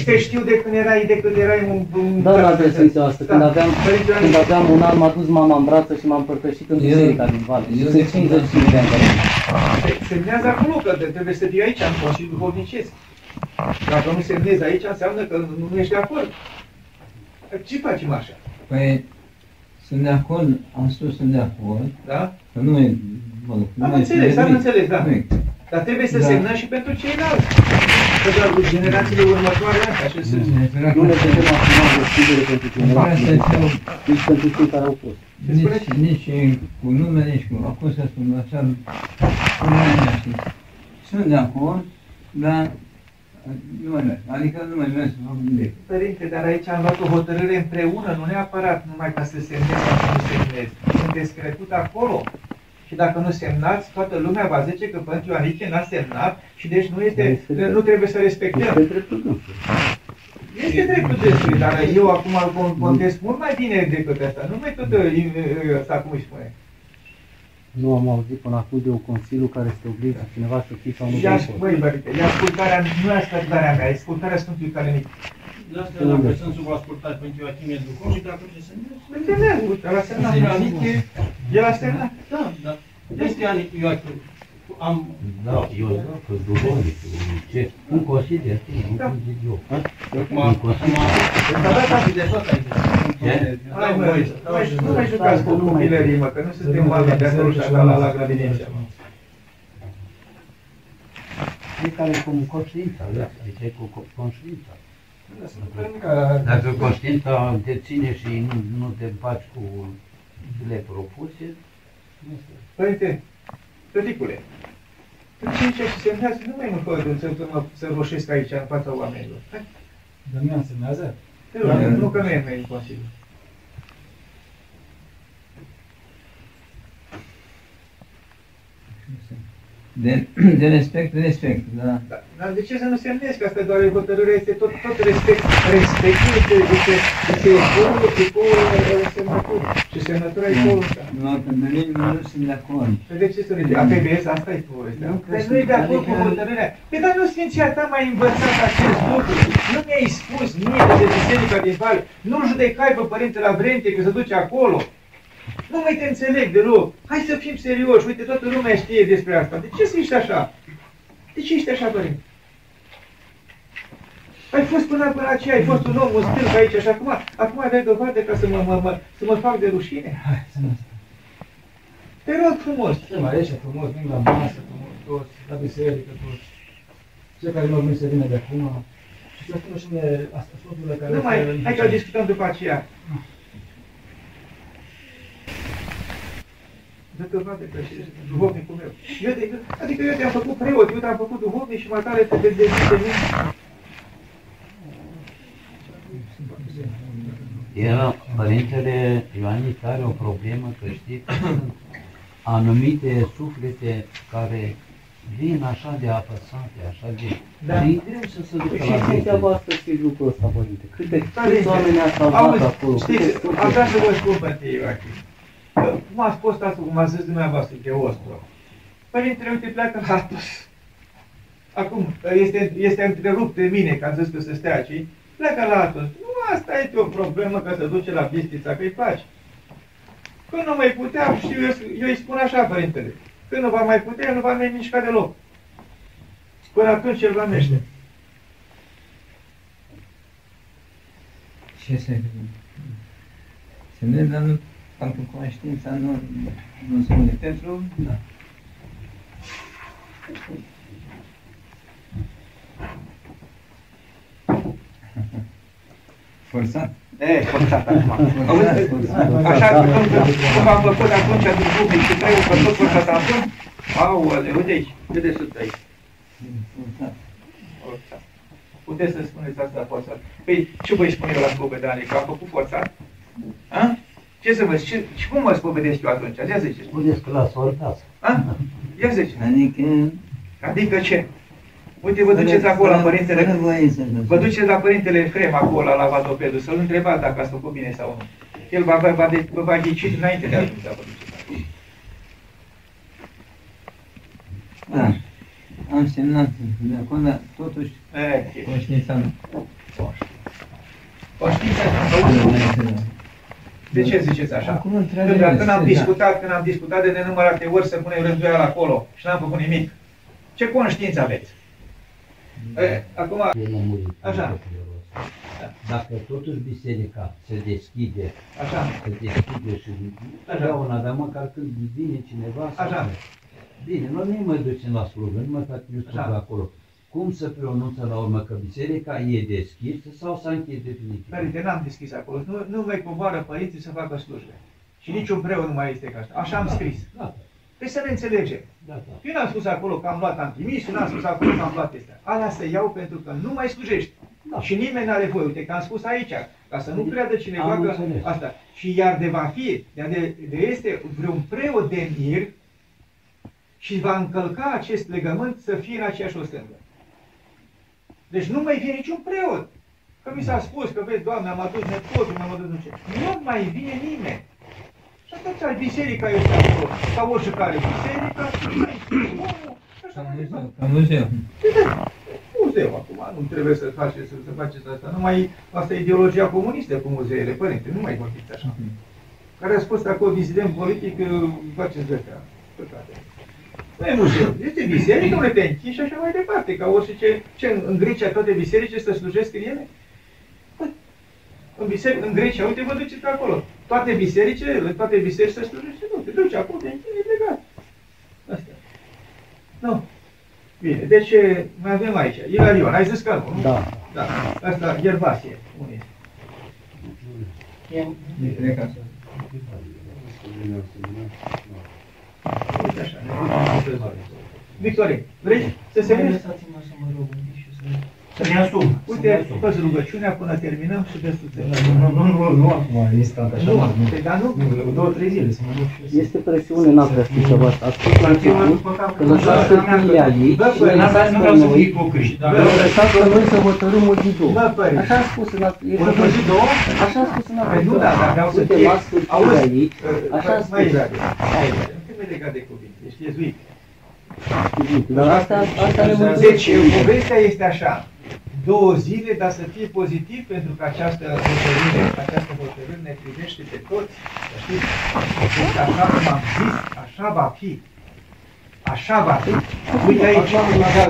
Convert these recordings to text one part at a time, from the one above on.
te știu de când erai un... Da, la prezența asta, când aveam un an, m-a dus mama în brață și m-a împărtășit în biserica din Vale. Sunt 55 de ani. Semnează acolo că trebuie să fii aici, în Consiliul Duhovnicesc. Dacă nu semnezi aici, înseamnă că nu ești de acord. Ce facem așa? Păi, sunt de acord, am spus sunt de acord. Da? Că nu e... Am înțeles, da. Dar trebuie să semnăm și pentru ceilalți. Că doar cu generațiile următoare, așa sunt. Nu ne putem asuma deschidere pentru generațiile, nici pentru cei care au fost. Nici cu nume, nici cu... Acum să spun așa, sunt de acord, dar nu mai merg. Adică nu mai merg să fac nimic. Părinte, dar aici am luat o hotărâre împreună, nu neapărat numai ca să semnezi sau să nu semnezi. Sunteți crescut acolo. Și dacă nu semnați, toată lumea va zice că Părinte Ioanichie n-a semnat și deci nu trebuie să respectăm. Este dreptul nostru. Este dreptul destui, dar eu acum contest mult mai bine decât asta. Nu mai tot asta, cum îi spune. Nu am auzit până acum de un consiliu care să oblige cineva să fie sau nu. Băi, Părinte, e ascultarea, nu e ascultarea mea, e ascultarea Sfântului Calenic. De asta dacă sunt sub ascultat Părinte Ioachimie Duhovnic, atunci se înțeleg, uite, el a semnat. El a semnat. Da, da. Este Ioachim. Da, eu sunt duhovnic, ce? Un consider, nu zic eu. Acum, S-a dat așa de tot aici. Nu mai jucați cu copilării, mă, că nu suntem oameni de așa la grădiniță. Fiecare cu conștiința, aici e cu conștiința. Dacă conștiința te ține și nu te împaci cu le propuse, Părinte, tăticule, tu ce și semnează, nu mai să roșesc aici în fața oamenilor. Damian semnează? Te rog, nu că nu e mai imposibil. De respect, da. Dar de ce să nu semnezi? Că asta doar e hotărârea, este tot respect. Respectul este ecoul semnături. Și semnătura e ecoul ăsta. Nu, că de mine nu sunt de acord. Păi de ce să râde? APBS, asta e povestea. Deci nu e de acord cu hotărârea. Păi dar nu Sfinția ta m-a învățat acest lucru. Nu mi-ai spus mie de biserica din Vale. Nu judecai pe Părinte Lavrente că se duce acolo. Nu mai te înțeleg deloc. Hai să fim serioși. Uite, toată lumea știe despre asta. De ce să ești așa? De ce ești așa, Părinte? Ai fost până aceea, ai fost un om, un stâlp aici și acum dai dovadă ca să mă fac de rușine? Hai, să nu stai. Te rog frumos. Suntem aici frumos, vin la masă, frumos, toți, la biserică, toți. Cei care nu au venit să vină de acum. Și să spună și mie asculturile care... Nu mai, hai că discutăm după aceea. Dă dovadă că și duhovnicul meu. Adică eu te-am făcut preot, eu te-am făcut duhovnic și mai tare te dezvii de mine. Era Părintele Ioanic are o problemă, că știi că sunt anumite suflete care vin așa de apăsate, așa de... Da. Și e greu să se ducă Și la Sfinția Dumnezeu. voastră știți lucrul ăsta, Părinte. Câți oameni ați salvat acolo? Știți, am vrea să vă spun, Părinte Ioachim. Cum ați fost asta, cum ați zis dumneavoastră, că e ostru. Părintele, uite, pleacă la Atos. Acum, este întrerupt de mine, că am zis că să stea aici. Pleacă la Atos. Nu, asta este o problemă, că se duce la Bistrița, că-i faci. Când nu mai putea, știu, eu îi spun așa, Părintele. Când nu va mai putea, nu va mai mișca deloc. Până atunci el va mește. Ce să... Semnez, dar nu... Pentru conștiința nu spune. Pentru... Da. Forțat? Forțat acum. Așa cum am făcut atunci din public și trei-ul pe tot forțat acum? Aoleu, uite aici, cât de sus aici. Forțat. Puteți să spuneți asta forțat. Păi, ce voi spune eu la spovedanie? Că am făcut forțat? A? Ce să vă zic? Și cum mă spovedesc eu atunci? Ia ziceți. Spuneți că l-a soldat. Ia ziceți. Adică ce? Uite, vă duceți acolo la Părintele... Vă duceți la Părintele Efrem acolo, la Vadopedul, să-l întrebați dacă ați făcut bine sau nu. El vă va ghici înainte de a vă duceți acolo. Da. am semnat de acum, dar totuși conștiința nu. Conștiința nu. De ce ziceți așa? Acum Când am discutat de nenumărate ori să punem rânduiala acolo și n-am făcut nimic, ce conștiință aveți? Acum, așa. Dacă totuși biserica se deschide, Așa. se deschide și întotdeauna, dar măcar când vine cineva, Așa. Bine, noi nu mai ducem la slujbă, nu mai facem slujbă acolo. Cum se pronunță la urmă că biserica e deschisă sau s-a închis definitiv? Părinte, n-am deschis acolo. Nu mai coboară părinții să facă slujbe. Și niciun preot nu mai este ca asta. Așa am scris. Păi să ne înțelegem. Eu n-am spus acolo că am luat antrimisul, n-am spus acolo că am luat astea. Alea să iau pentru că nu mai slujești. Și nimeni n-are voie. Uite că am spus aici, ca să nu creadă cineva că asta. Și iar de va fi, de este vreun preot de mir și va încălca acest legământ să fie în aceeași ostentă. Deci nu mai vine niciun preot. Că mi s-a spus că, vezi, Doamne, am adus nepotul, m-am adus nu ce. Nu mai vine nimeni. Și atunci biserica este acolo. Ca oricare biserică. Ca muzeu. Muzeu acum, nu trebuie să faceți asta. Numai asta e ideologia comunistă cu muzeele, părinte, nu mai vorbiți așa. Care a spus acolo dizident politic, faceți ăstea. Păcate. Nu e muzeu, este biserică, unde te închiși și așa mai departe, ca orice, în Grecia toate bisericile să slujesc în ele? În Grecia, uite, vă duceți acolo. Toate bisericile să slujește, nu, te duci acolo, te închini, e legat. Astea. Nu. Bine, deci mai avem aici. Ilarion, ai zis că nu? Da. Da. Asta, Gervasie. Unde E plecat. uite așa, Victorie, vrei să se vezi? Lăsați-mă să mă rog un pic și Să-mi asum. Uite, fă-ți rugăciunea până terminăm și vezi tu te Nu acum, instant, așa. Dar nu. 2-3 zile să mă rog și eu. Este presiune, n-a prea știu ceva. A spus la început că lăsați hârtiile aici și ne lăsați pe noi. Lăsați pe noi să hotărâm o zi două. Așa a spus în Așa a spus în Nu, dar vreau să Uite, fie... las hârtiile aici. Așa a spus. Mai nu e legat de cuvinte, ești iezuit. Dar asta ne mână. Deci, povestea este așa. 2 zile, dar să fie pozitiv, pentru că această hotărâre ne privește pe toți. Știți? Deci, așa cum am zis, așa va fi. Așa va fi. Uite aici.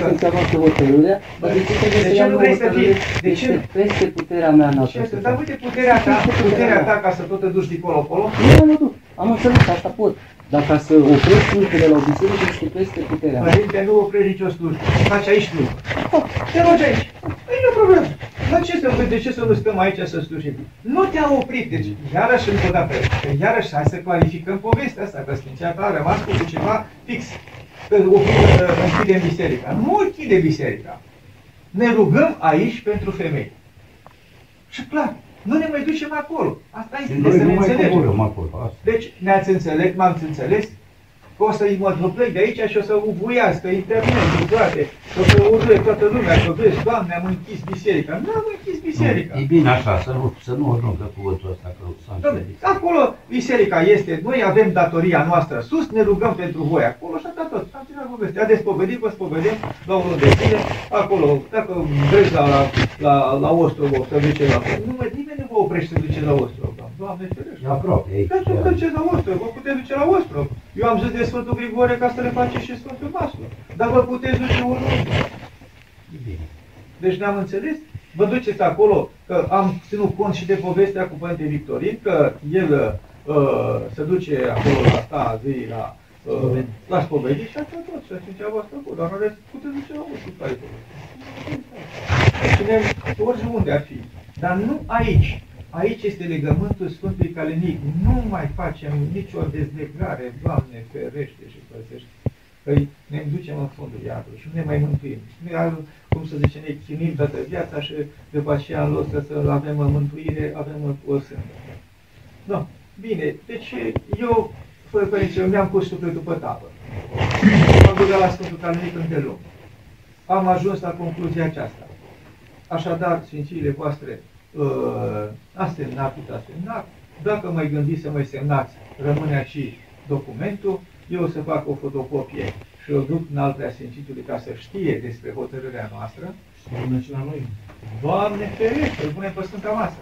Când se face hotărârea, dar de ce trebuie să iau o hotărâre? Este peste puterea mea în asta. Dar uite puterea ta ca să tot te duci de colo-colo. Nu mă duc. Am înțeles, asta pot. Dar ca să oprești slujbele la o biserică, este peste puterea mea. Părinte, nu oprești nicio slujbă. Faci aici slujbă. Te rogi aici. Nu e o problemă. De ce să nu stăm aici să slujim? Nu te-a oprit. Deci, iarăși încă o dată, iarăși hai să clarificăm povestea asta, că Sfinția ta a rămas cu ceva fix. Că închidem biserica. Nu închide biserica. Ne rugăm aici pentru femei. Și clar, nu ne mai ducem acolo. Asta este să ne înțelegem. Deci, m-ați înțeles? Că o să-i mă plec de aici și o să uvuiască internetul, toate. O să urle toată lumea, că vezi, Doamne, am închis biserica. Nu am închis biserica. E bine așa, să nu ajungă cuvântul ăsta, că s-a înțeles. Acolo biserica este, noi avem datoria noastră sus, ne rugăm pentru voi acolo și atât tot. Am ținut povestea. Haideți spovedim, vă spovedim la unul de zile, acolo, dacă vreți la Ostrov, să duceți la acolo. Nimeni nu vă oprește să duceți la Ostrov. Doamne, ferește. E aproape aici. Să duceți la Ostrov, vă puteți duce la Ostrov. Eu am zis de Sfântul Grigore ca să le faceți și Sfântul Vaslu. Dar vă puteți duce oriunde. Deci ne-am înțeles? Vă duceți acolo, că am ținut cont și de povestea cu Părinte Victorin, că el se duce acolo la sta, zi, la spovedii și așa tot. Și atunci voastră acolo, dar nu puteți duce la Ostrov. Care și oriunde ar fi. Dar nu aici. Aici este legământul Sfântului Calenic. Nu mai facem nicio dezlegare, Doamne, ferește și păzește. Că ne ducem în fundul iadului și nu ne mai mântuim. Nu, cum să zice, ne chinuim toată viața și după aceea în loc să avem mântuire, avem o sândă. No. Bine, deci eu, fără părinți, eu mi-am pus sufletul pe tapă. M-am rugat la Sfântul Calenic îndelung. Am ajuns la concluzia aceasta. Așadar, Sfințiile voastre, a semnat. Dacă mai gândiți să mai semnați, rămâne aici documentul, eu o să fac o fotocopie și o duc în al preasfințitului ca să știe despre hotărârea noastră, Până și la noi. Doamne ferește, îl punem pe Sfânta Masă.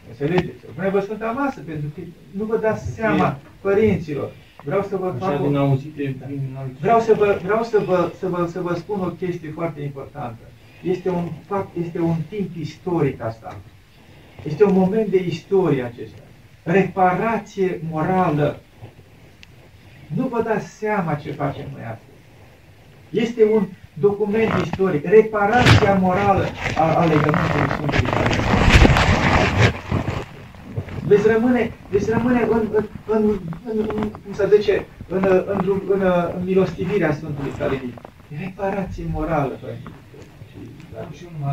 Înțelegeți? Îl punem pe Sfânta Masă, pentru că nu vă dați seama, părinților. Vreau să vă fac din auzite, Vreau să vă spun o chestie foarte importantă. Este un fapt, este un timp istoric asta. Este un moment de istorie acesta. Reparație morală. Nu vă dați seama ce facem noi astăzi. Este un document istoric. Reparația morală a legământului Sfântului Părinte. Veți rămâne cum să zice, în milostivirea Sfântului Părinte. Reparație morală, Părinte. Și un